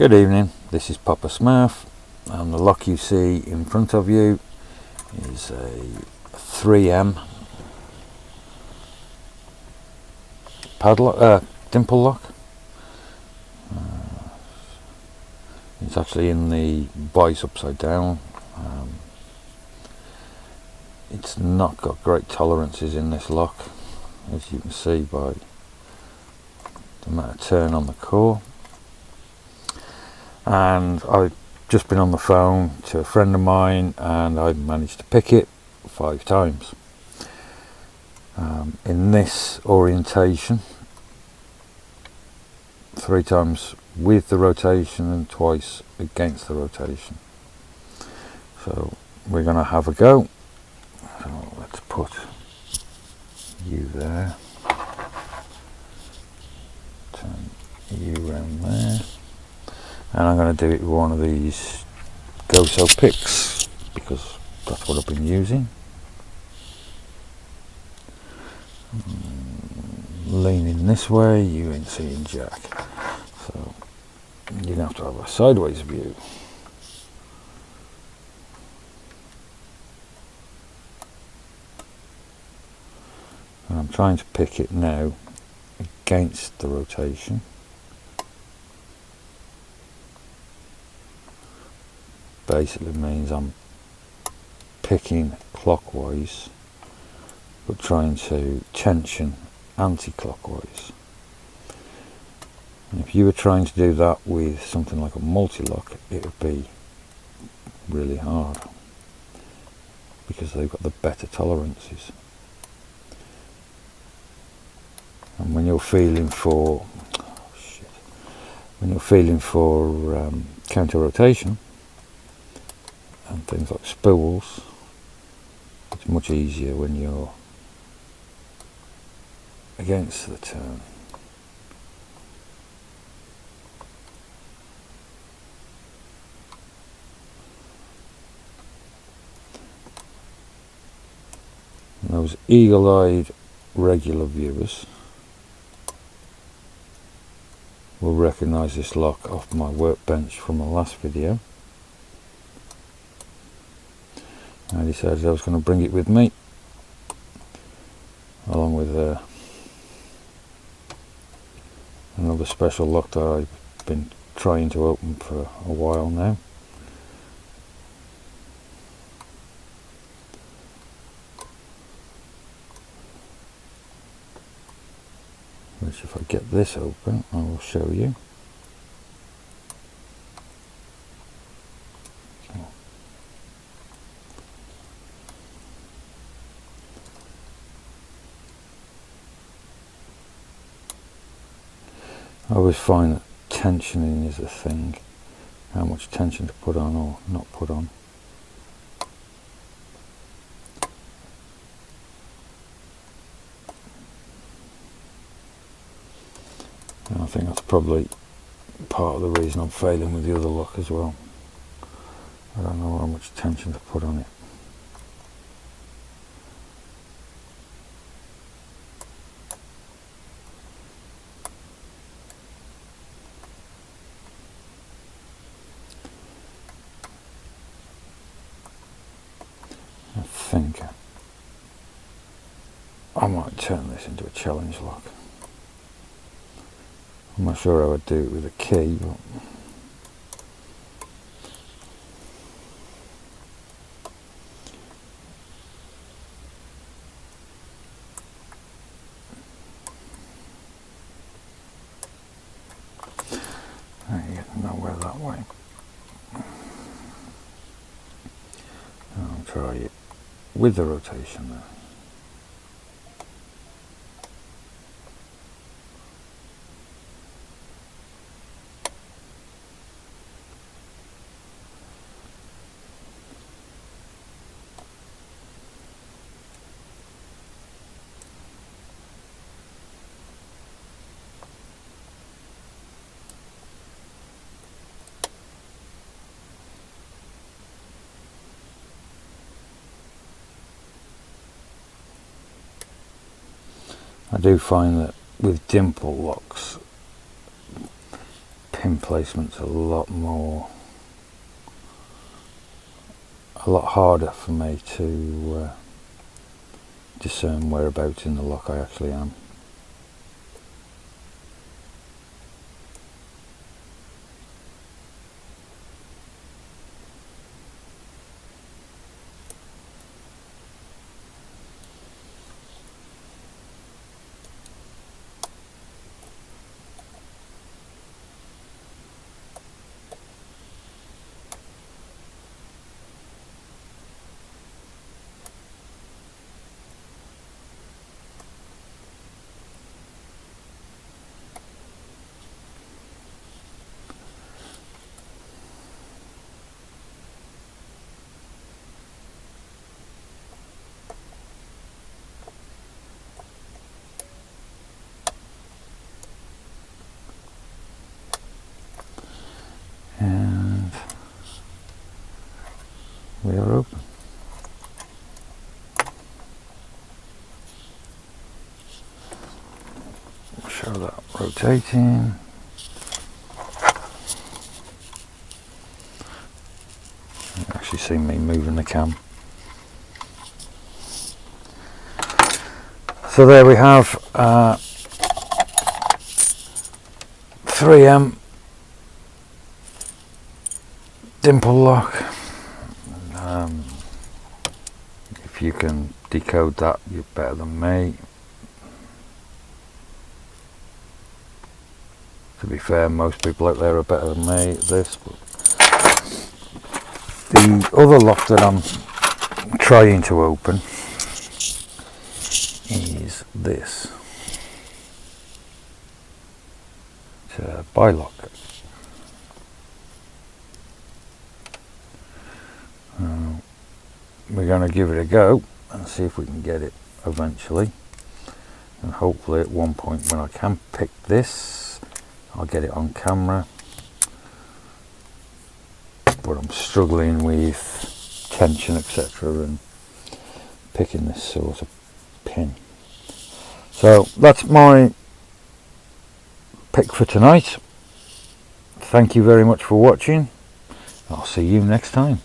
Good evening, this is Papa Smurf, and the lock you see in front of you is a 3M padlock, dimple lock. It's actually in the vice upside down. It's not got great tolerances in this lock, as you can see by the amount of turn on the core. And I've just been on the phone to a friend of mine and I managed to pick it 5 times. In this orientation, 3 times with the rotation and twice against the rotation. So we're going to have a go. So let's put you there, turn you around there, and I'm going to do it with one of these Go-So picks because that's what I've been using. Leaning this way, you ain't seeing jack, so you're going to have a sideways view. And I'm trying to pick it now against the rotation. Basically means I'm picking clockwise but trying to tension anti-clockwise. And if you were trying to do that with something like a multi-lock, it would be really hard because they've got the better tolerances. And when you're feeling for counter rotation and things like spools, it's much easier when you're against the turn. And those eagle-eyed regular viewers will recognise this lock off my workbench from the last video. I decided I was going to bring it with me, along with another special lock that I've been trying to open for a while now. Which, if I get this open, I will show you. I always find that tensioning is a thing, how much tension to put on or not put on. And I think that's probably part of the reason I'm failing with the other lock as well. I don't know how much tension to put on it. I think I might turn this into a challenge lock. I'm not sure how I'd do it with a key, but I get nowhere that way. I'll try it with the rotation there. I do find that with dimple locks, pin placement's a lot harder for me to discern whereabouts in the lock I actually am. And we are open. Show that rotating. You can actually see me moving the cam. So there we have 3M Dimple lock. If you can decode that, you're better than me. To be fair, most people out there are better than me at this. But the other lock that I'm trying to open is this. It's a bi-lock. We're going to give it a go and see if we can get it eventually, and hopefully at one point when I can pick this I'll get it on camera, but I'm struggling with tension, etc., and picking this sort of pin. So that's my pick for tonight. Thank you very much for watching. I'll see you next time.